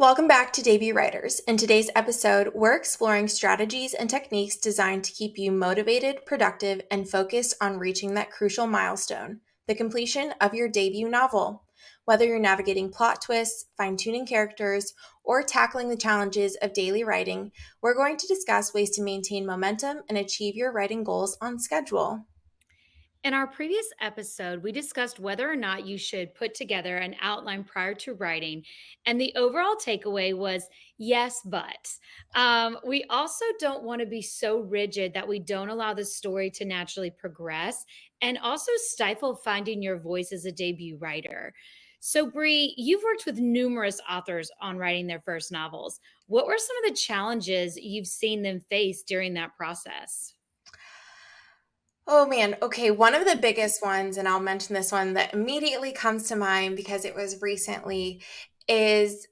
Welcome back to Debut Writers. In today's episode, we're exploring strategies and techniques designed to keep you motivated, productive, and focused on reaching that crucial milestone, the completion of your debut novel. Whether you're navigating plot twists, fine-tuning characters, or tackling the challenges of daily writing, we're going to discuss ways to maintain momentum and achieve your writing goals on schedule. In our previous episode, we discussed whether or not you should put together an outline prior to writing. And the overall takeaway was yes, but. We also don't want to be so rigid that we don't allow the story to naturally progress and also stifle finding your voice as a debut writer. So, Bree, you've worked with numerous authors on writing their first novels. What were some of the challenges you've seen them face during that process? Oh man, okay. One of the biggest ones, and I'll mention this one that immediately comes to mind because it was recently, is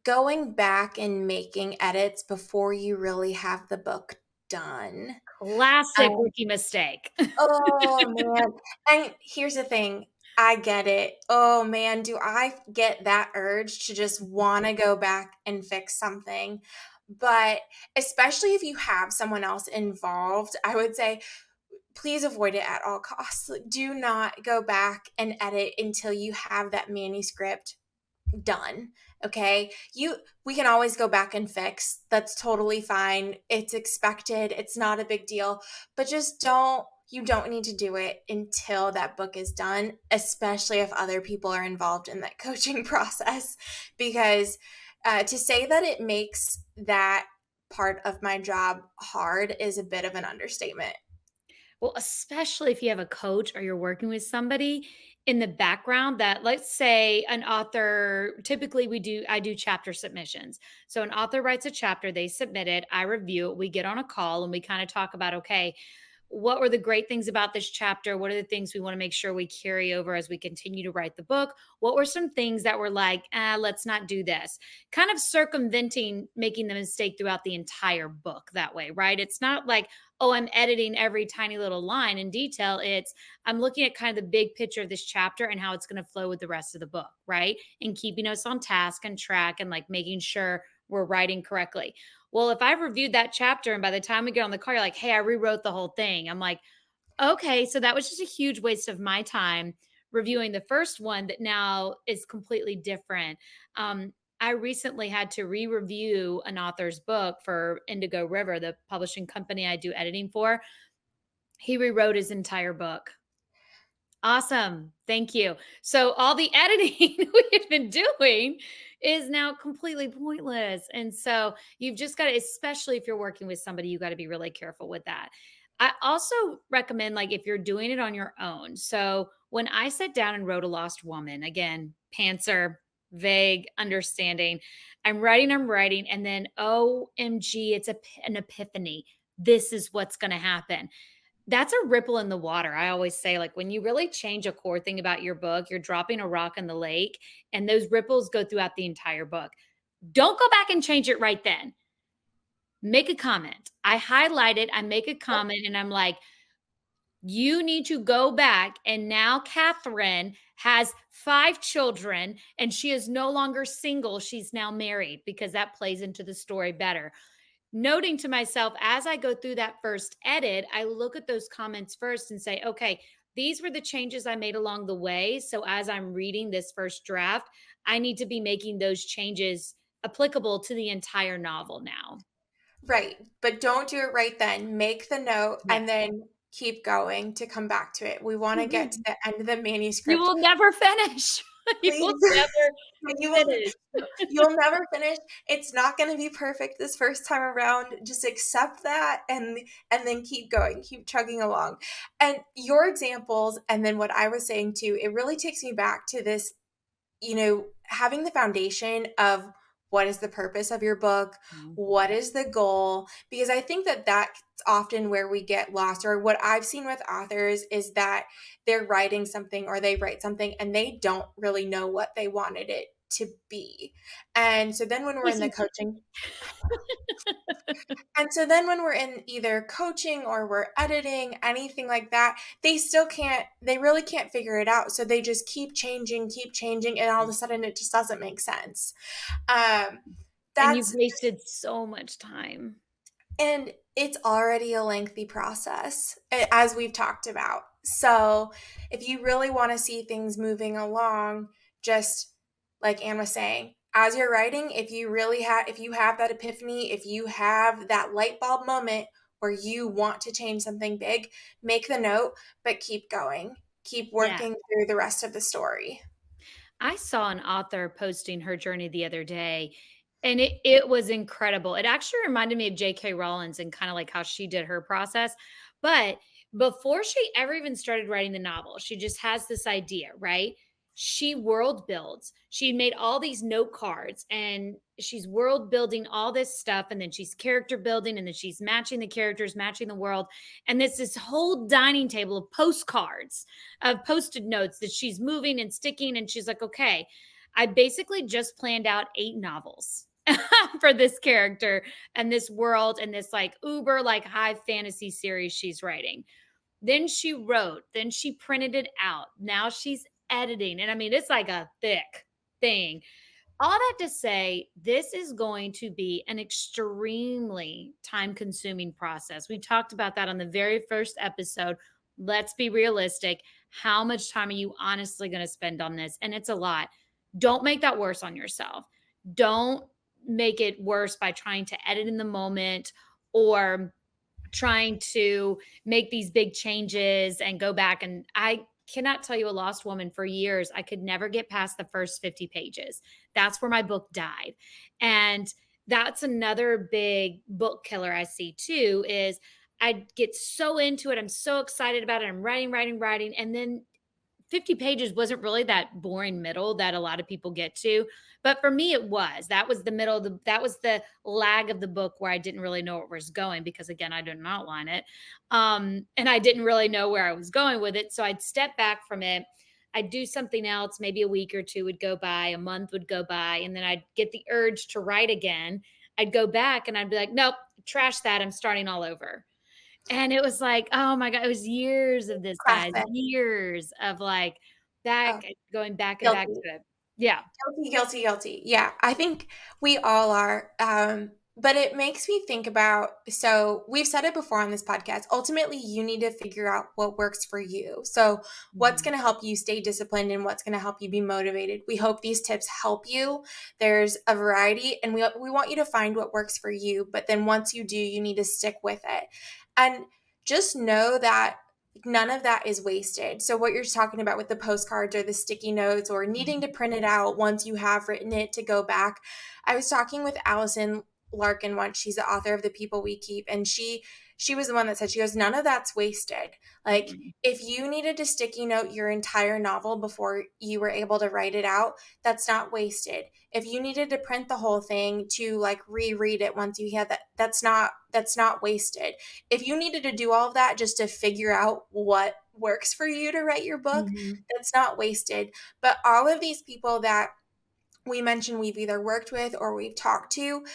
going back and making edits before you really have the book done. Classic Um, rookie mistake. oh man. And here's the thing. I get it. Oh man, do I get that urge to just want to go back and fix something? But especially if you have someone else involved, I would say please avoid it at all costs. Like, do not go back and edit until you have that manuscript done. Okay. We can always go back and fix. That's totally fine. It's expected. It's not a big deal, but you don't need to do it until that book is done, especially if other people are involved in that coaching process. Because to say that it makes that part of my job hard is a bit of an understatement. Well, especially if you have a coach or you're working with somebody in the background that, let's say, an author, typically I do chapter submissions. So an author writes a chapter, they submit it, I review it, we get on a call and we kind of talk about, okay, what were the great things about this chapter? What are the things we want to make sure we carry over as we continue to write the book? What were some things that were like, let's not do this? Kind of circumventing making the mistake throughout the entire book that way, right? It's not like, oh, I'm editing every tiny little line in detail. It's I'm looking at kind of the big picture of this chapter and how it's going to flow with the rest of the book, right? And keeping us on task and track and like making sure we're writing correctly. Well, if I've reviewed that chapter and by the time we get on the call, you're like, hey, I rewrote the whole thing. I'm like, okay, so that was just a huge waste of my time reviewing the first one that now is completely different. I recently had to re-review an author's book for Indigo River, the publishing company I do editing for. He rewrote his entire book. Awesome. Thank you. So all the editing we had been doing is now completely pointless. And so you've just got to, especially if you're working with somebody, you got to be really careful with that. I also recommend, like, if you're doing it on your own. So when I sat down and wrote A Lost Woman, again, pantser, vague understanding, I'm writing, and then OMG, it's an epiphany. This is what's going to happen. That's a ripple in the water. I always say, like, when you really change a core thing about your book, you're dropping a rock in the lake, and those ripples go throughout the entire book. Don't go back and change it right then. Make a comment. I highlight it, I make a comment, and I'm like, you need to go back. And now Catherine has 5 children and she is no longer single. She's now married because that plays into the story better. Noting to myself as I go through that first edit, I look at those comments first and say, okay, these were the changes I made along the way. So as I'm reading this first draft, I need to be making those changes applicable to the entire novel now. Right. But don't do it right then. Make the note and Yes. then keep going to come back to it. We want to get to Mhm. the end of the You manuscript. will never finish. You Please. will never you will finish. you'll never finish. It's not going to be perfect this first time around. Just accept that and then keep going. Keep chugging along. And your examples and then what I was saying too, it really takes me back to this, having the foundation of what is the purpose of your book? Mhm. What is the goal? Because I think that that's often where we get lost, or what I've seen with authors is that they're writing something or they write something and they don't really know what they wanted it to be. And so then when we're in the Speaking coaching and so then when we're in either coaching or we're editing, anything like that, they really can't figure it out. So they just keep changing, and all of a sudden it just doesn't make sense. Um, and you've that's wasted so much time. And it's already a lengthy process, as we've talked about. So, if you really want to see things moving along, just like Anne was saying, as you're writing, if you have that epiphany, if you have that light bulb moment where you want to change something big, make the note, but keep going. Keep Yeah. working through the rest of the story. I saw an author posting her journey the other day, and it was incredible. It actually reminded me of J.K. Rowling's and kind of like how she did her process. But before she ever even started writing the novel, she just has this idea, right? She world builds. She made all these note cards and she's world building all this stuff. And then she's character building and then she's matching the characters, matching the world. And there's this whole dining table of postcards of post-it notes that she's moving and sticking. And she's like, okay, I basically just planned out 8 novels for this character and this world and this like uber like high fantasy series she's writing. Then she wrote, then she printed it out. Now she's editing. And I mean, it's like a thick thing. All that to say, this is going to be an extremely time consuming process. We talked about that on the very first episode. Let's be realistic. How much time are you honestly going to spend on this? And it's a lot. Don't make that worse on yourself. Don't make it worse by trying to edit in the moment or trying to make these big changes and go back. And I cannot tell you, a lost woman for years, I could never get past the first 50 pages. That's where my book died. And that's another big book killer I see too is I get so into it. I'm so excited about it. I'm writing, writing, writing. And then 50 pages wasn't really that boring middle that a lot of people get to, but for me it was. That was the middle of that was the lag of the book where I didn't really know where it was going because again, I didn't outline it. And I didn't really know where I was going with it. So I'd step back from it. I'd do something else, maybe a week or two would go by, a month would go by, and then I'd get the urge to write again. I'd go back and I'd be like, nope, trash that. I'm starting all over. And it was like, oh my god, it was years of this, guys, Classic. years of, like, back Oh, going back and back guilty. to it. Yeah. Guilty, guilty, guilty. Yeah, I think we all are. But it makes me think about so we've said it before on this podcast. Ultimately, you need to figure out what works for you. So, what's Mhm. going to help you stay disciplined and what's going to help you be motivated. We hope these tips help you. There's a variety, and we want you to find what works for you. But then once you do, you need to stick with it. And just know that none of that is wasted. So what you're talking about with the postcards or the sticky notes or needing to Mhm. print it out once you have written it to go back. I was talking with Allison Larkin once. She's the author of The People We Keep, and she was the one that said, she goes, none of that's wasted. Like, Mhm. if you needed to sticky note your entire novel before you were able to write it out, that's not wasted. If you needed to print the whole thing to like reread it once you had that, that's not wasted. If you needed to do all of that just to figure out what works for you to write your book, Mhm. that's not wasted. But all of these people that we mentioned we've either worked with or we've talked to,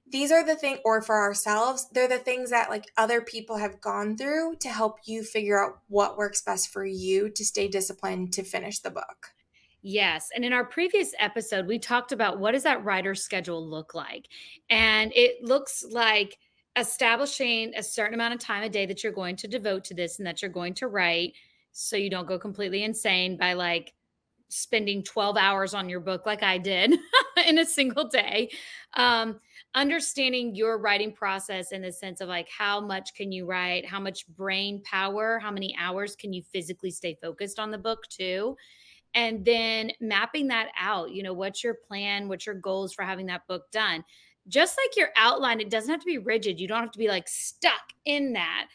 these are the thing, or for ourselves, they're the things that like other people have gone through to help you figure out what works best for you to stay disciplined to finish the book. Yes, and in our previous episode, we talked about what does that writer's schedule look like? And it looks like establishing a certain amount of time a day that you're going to devote to this and that you're going to write so you don't go completely insane by like spending 12 hours on your book like I did in a single day. Um, Understanding your writing process in the sense of like how much can you write, how much brain power, how many hours can you physically stay focused on the book too, and then mapping that out. What's your plan, what's your goals for having that book done, just like your outline. It doesn't have to be rigid, you don't have to be like stuck in that.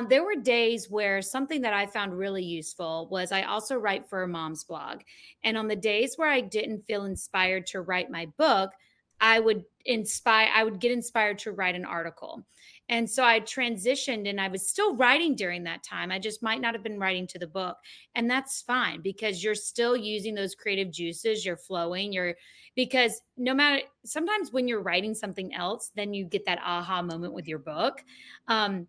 There were days where something that I found really useful was I also write for a mom's blog. And on the days where I didn't feel inspired to write my book, I would get inspired to write an article. And so I transitioned and I was still writing during that time. I just might not have been writing to the book. And that's fine because you're still using those creative juices, you're flowing, because no matter sometimes when you're writing something else, then you get that aha moment with your book. Um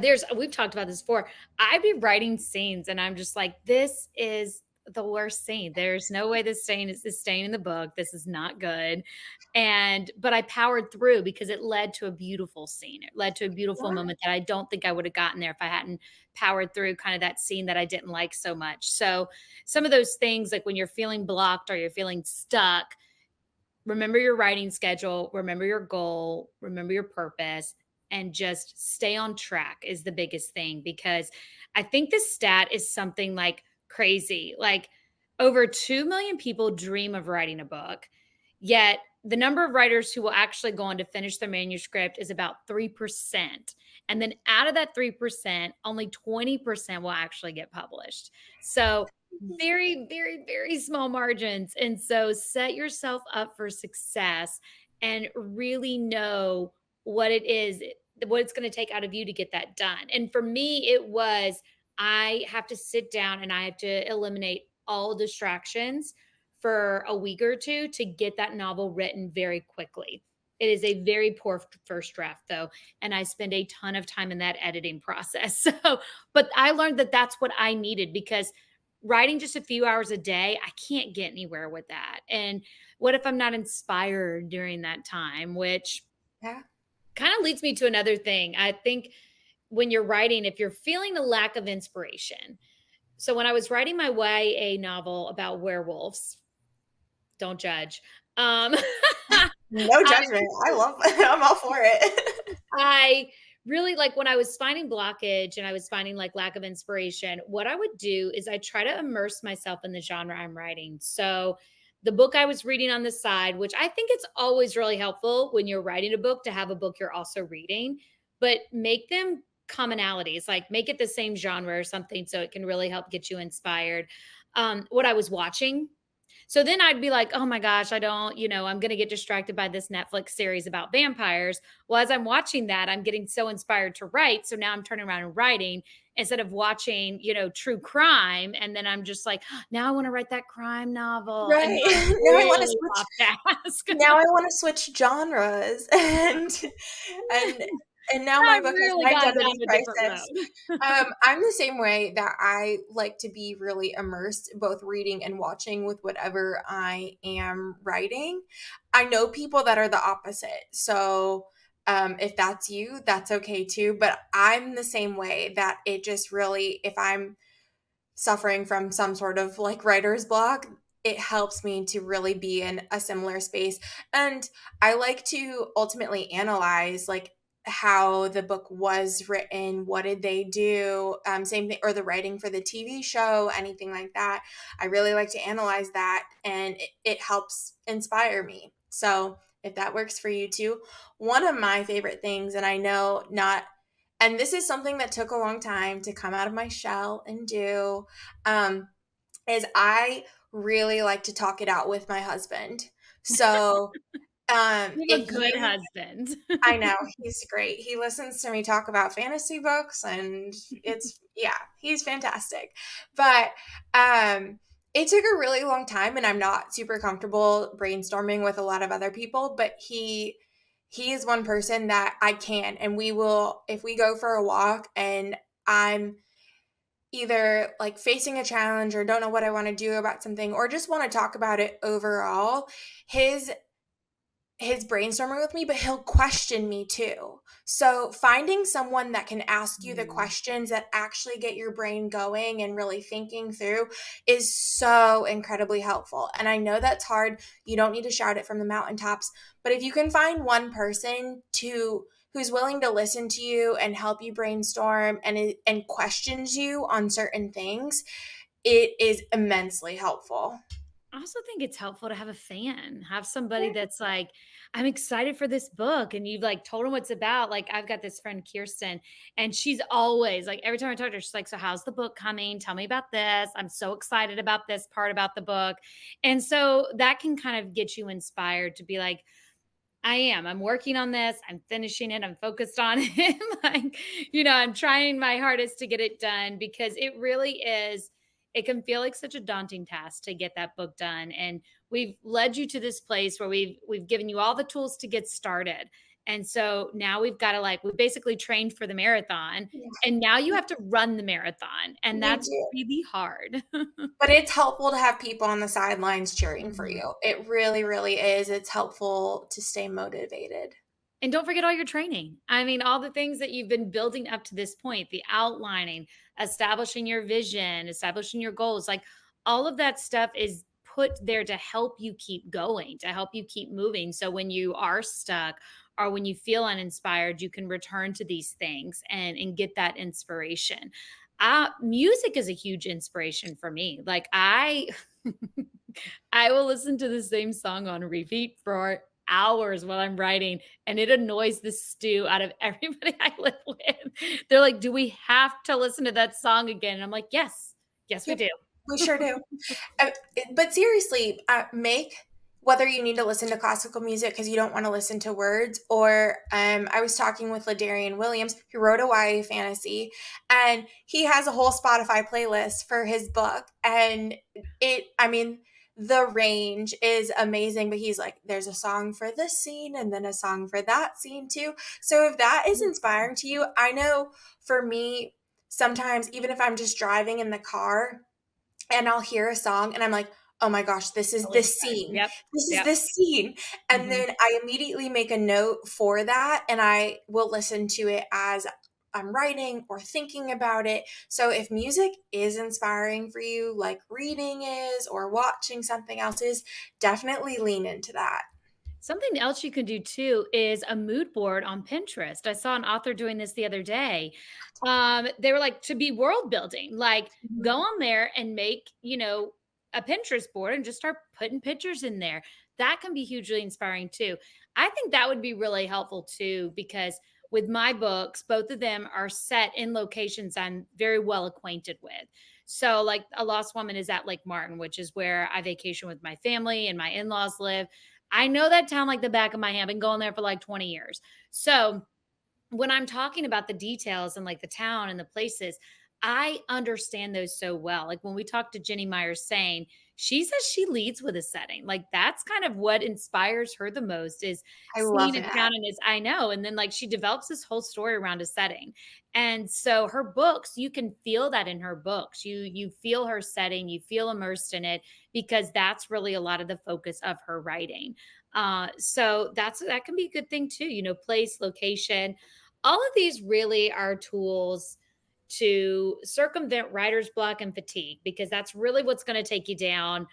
there's we've talked about this before. I'd be writing scenes and I'm just like, this is the worst scene. There's no way this staying in the book. This is not good. And but I powered through because it led to a beautiful scene. It led to a beautiful Yeah, moment that I don't think I would have gotten there if I hadn't powered through kind of that scene that I didn't like so much. So some of those things like when you're feeling blocked or you're feeling stuck, remember your writing schedule, remember your goal, remember your purpose, and just stay on track is the biggest thing because I think this stat is something like crazy. Like over 2 million people dream of writing a book, yet the number of writers who will actually go on to finish their manuscript is about 3%. And then out of that 3%, only 20% will actually get published. So very, very, very small margins. And so set yourself up for success and really know what it is, what it's going to take out of you to get that done. And for me, it was I have to sit down and I have to eliminate all distractions for a week or two to get that novel written very quickly. It is a very poor first draft, though, and I spend a ton of time in that editing process. So, but I learned that that's what I needed because writing just a few hours a day, I can't get anywhere with that. And what if I'm not inspired during that time? Which yeah, kind of leads me to another thing. I think when you're writing, if you're feeling a lack of inspiration. So when I was writing my YA novel about werewolves, don't judge. Um, no I judgment. I love I'm all for it. I really like when I was finding blockage and I was finding like lack of inspiration, what I would do is I try to immerse myself in the genre I'm writing. So the book I was reading on the side, which I think it's always really helpful when you're writing a book to have a book you're also reading, but make them commonalities, like make it the same genre or something so it can really help get you inspired. What I was watching, so then I'd be like, "Oh my gosh, I don't, I'm gonna get distracted by this Netflix series about vampires." Well, as I'm watching that, I'm getting so inspired to write. So now I'm turning around and writing instead of watching, true crime. And then I'm just like, now I want to write that crime novel. And Right. now I'm Now I wanna really switch off task. now I wanna switch genres and and now my I've book has really my gone down identity a different crisis. road. I'm the same way that I like to be really immersed, both reading and watching with whatever I am writing. I know people that are the opposite. So, if that's you, that's okay too. But I'm the same way that it just really, if I'm suffering from some sort of like writer's block, it helps me to really be in a similar space. And I like to ultimately analyze like how the book was written, what did they do, same thing, or the writing for the TV show, anything like that. I really like to analyze that and it helps inspire me. So if that works for you too, one of my favorite things, and I know not and this is something that took a long time to come out of my shell and do, um, is I really like to talk it out with my husband. So, You have a if good you husband. I know, he's great. He listens to me talk about fantasy books and it's yeah, he's fantastic. But, it took a really long time and I'm not super comfortable brainstorming with a lot of other people, but he is one person that I can and we will if we go for a walk and I'm either like facing a challenge or don't know what I want to do about something or just want to talk about it overall, his brainstorming with me, but he'll question me too. So finding someone that can ask you the Mm. questions that actually get your brain going and really thinking through is so incredibly helpful. And I know that's hard. You don't need to shout it from the mountaintops, but if you can find one person to who's willing to listen to you and help you brainstorm and questions you on certain things, it is immensely helpful. I also think it's helpful to have a fan, have somebody that's like, I'm excited for this book. And you've like told them what it's about. Like, I've got this friend, Kirsten, and she's always like, every time I talk to her, she's like, so how's the book coming? Tell me about this. I'm so excited about this part about the book. And so that can kind of get you inspired to be like, I am. I'm working on this. I'm finishing it. I'm focused on it. Like, I'm trying my hardest to get it done because it really is, it can feel like such a daunting task to get that book done. And we've led you to this place where we've given you all the tools to get started. And so now we've got to, like, we basically trained for the marathon, Yeah, and now you have to run the marathon. And we that's do. really hard. But it's helpful to have people on the sidelines cheering for Mhm. you. It really, really is. It's helpful to stay motivated. And don't forget all your training. I mean, all the things that you've been building up to this point, the outlining, establishing your vision, establishing your goals, like all of that stuff is put there to help you keep going, to help you keep moving. So when you are stuck or when you feel uninspired, you can return to these things and get that inspiration. Music is a huge inspiration for me. Like I will listen to the same song on repeat for hours while I'm writing, and it annoys the stew out of everybody I live with. They're like, "Do we have to listen to that song again?" And I'm like, "Yes. Yes, we Yep, do." we sure do. But seriously, make whether you need to listen to classical music because you don't want to listen to words, or I was talking with Ladarian Williams, who wrote a YA fantasy, and he has a whole Spotify playlist for his book, and I mean, the range is amazing. But he's like, there's a song for this scene, and then a song for that scene too. So if that is inspiring to you, I know for me, sometimes even if I'm just driving in the car and I'll hear a song and I'm like, "Oh my gosh, this is Totally this inspired. scene. Yep. This is Yep. this scene." And Mhm. then I immediately make a note for that and I will listen to it as I'm writing or thinking about it. So if music is inspiring for you, like reading is or watching something else is, definitely lean into that. Something else you can do too is a mood board on Pinterest. I saw an author doing this the other day. They were like, to be world building, like go Mhm. on there and make, a Pinterest board and just start putting pictures in there. That can be hugely inspiring too. I think that would be really helpful too, because with my books, both of them are set in locations I'm very well acquainted with. So, like, A Lost Woman is at Lake Martin, which is where I vacation with my family and my in laws live. I know that town like the back of my hand. I've been going there for like 20 years. So when I'm talking about the details and like the town and the places, I understand those so well. Like when we talked to Jenny Myers saying, she says she leads with a setting. Like that's kind of what inspires her the most is I love seeing a that. town and is I know. And then like she develops this whole story around a setting. And so her books, you can feel that in her books. You feel her setting, you feel immersed in it because that's really a lot of the focus of her writing. So that can be a good thing too, place, location, all of these really are tools to circumvent writer's block and fatigue because that's really what's going to take you down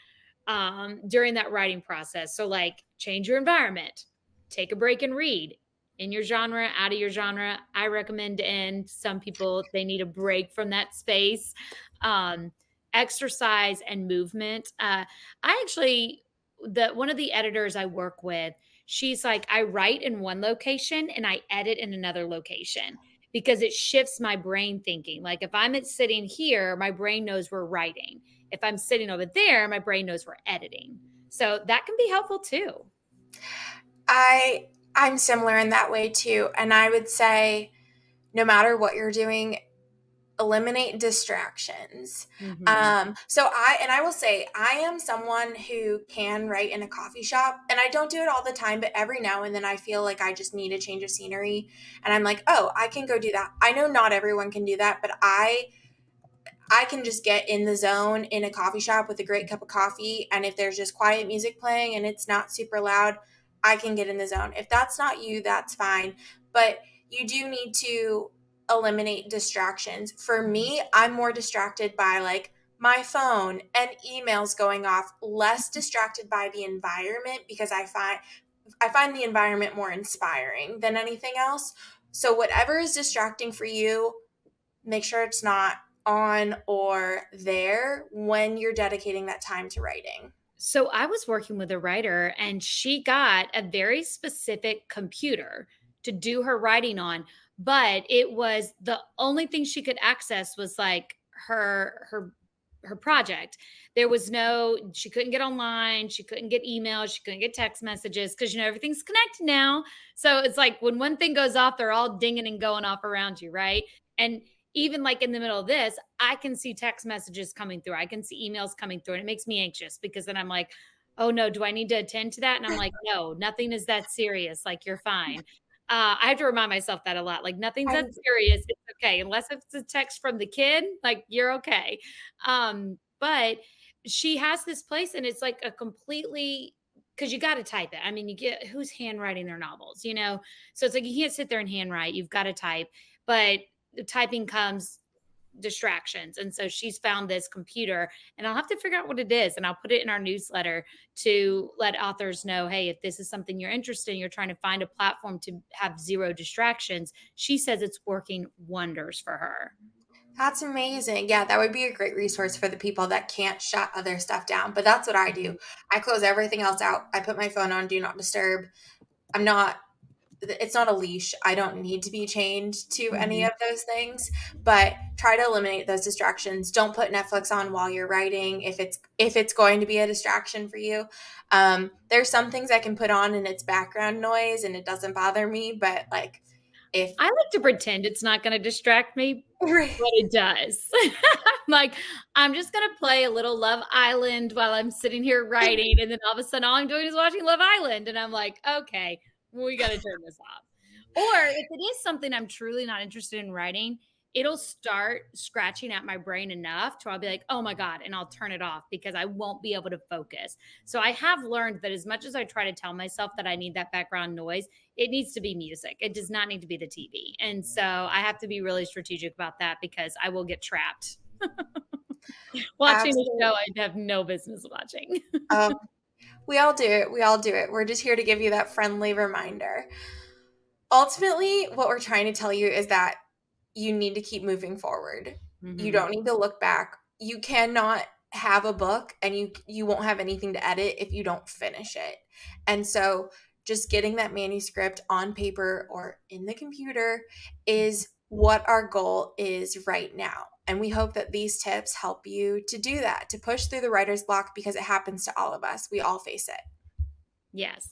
during that writing process. So, like, change your environment, take a break and read in your genre, out of your genre. I recommend in some people they need a break from that space. Um, Exercise and movement. I actually the one of the editors I work with, she's like, I write in one location and I edit in another location because it shifts my brain thinking. Like if I'm sitting here, my brain knows we're writing. If I'm sitting over there, my brain knows we're editing. So that can be helpful too. I'm similar in that way too. And I would say no matter what you're doing, eliminate distractions. Mhm. I will say I am someone who can write in a coffee shop, and I don't do it all the time, but every now and then I feel like I just need a change of scenery, and I'm like, oh, I can go do that. I know not everyone can do that, but I can just get in the zone in a coffee shop with a great cup of coffee. And if there's just quiet music playing and it's not super loud, I can get in the zone. If that's not you, that's fine. But you do need to eliminate distractions. For me, I'm more distracted by like my phone and emails going off, less distracted by the environment because I find the environment more inspiring than anything else. So whatever is distracting for you, make sure it's not on or there when you're dedicating that time to writing. So I was working with a writer and she got a very specific computer to do her writing on, but it was the only thing she could access was like her her project. There was no, she couldn't get online, she couldn't get emails, she couldn't get text messages because everything's connected now. So it's like when one thing goes off, they're all dinging and going off around you, right? And even like in the middle of this, I can see text messages coming through. I can see emails coming through, and it makes me anxious because then I'm like, oh no, do I need to attend to that? And I'm like, no, nothing is that serious. Like, you're fine. I have to remind myself that a lot. Like, nothing's that And serious. It's okay. Unless it's a text from the kid, like, you're okay. But she has this place, and it's like a completely, because you got to type it. I mean, you get who's handwriting their novels. So it's like you can't sit there and handwrite. You've got to type, but the typing comes distractions. And so she's found this computer, and I'll have to figure out what it is. And I'll put it in our newsletter to let authors know, hey, if this is something you're interested in, you're trying to find a platform to have zero distractions. She says it's working wonders for her. that's amazing. Yeah, that would be a great resource for the people that can't shut other stuff down. But that's what I do. Mhm. I close everything else out. I put my phone on do not disturb. I'm not it's not a leash. I don't need to be chained to any Mhm. of those things, but try to eliminate those distractions. Don't put Netflix on while you're writing if it's going to be a distraction for you. There's some things I can put on and it's background noise and it doesn't bother me, but like if I like to pretend it's not going to distract me, but it does. Like, I'm just going to play a little Love Island while I'm sitting here writing. And then all of a sudden, all I'm doing is watching Love Island. And I'm like, okay, we got to turn this off. Or if it is something I'm truly not interested in writing, it'll start scratching at my brain enough to I'll be like, oh my God, and I'll turn it off because I won't be able to focus. So I have learned that as much as I try to tell myself that I need that background noise, it needs to be music. It does not need to be the TV. And so I have to be really strategic about that because I will get trapped watching a absolutely show I have no business watching. um, we all do it. We all do it. We're just here to give you that friendly reminder. Ultimately, what we're trying to tell you is that you need to keep moving forward. You Mhm. don't need to look back. You cannot have a book and you won't have anything to edit if you don't finish it. And so just getting that manuscript on paper or in the computer is what our goal is right now. And we hope that these tips help you to do that, to push through the writer's block because it happens to all of us. We all face it. Yes.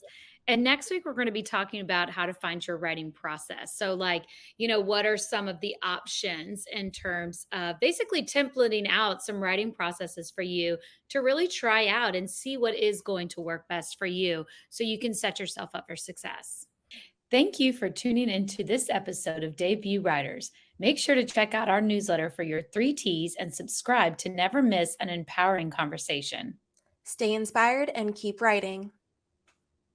And next week, we're going to be talking about how to find your writing process. So, like, what are some of the options in terms of basically templating out some writing processes for you to really try out and see what is going to work best for you so you can set yourself up for success. Thank you for tuning into this episode of Debut Writers. Make sure to check out our newsletter for your 3 T's and subscribe to never miss an empowering conversation. Stay inspired and keep writing.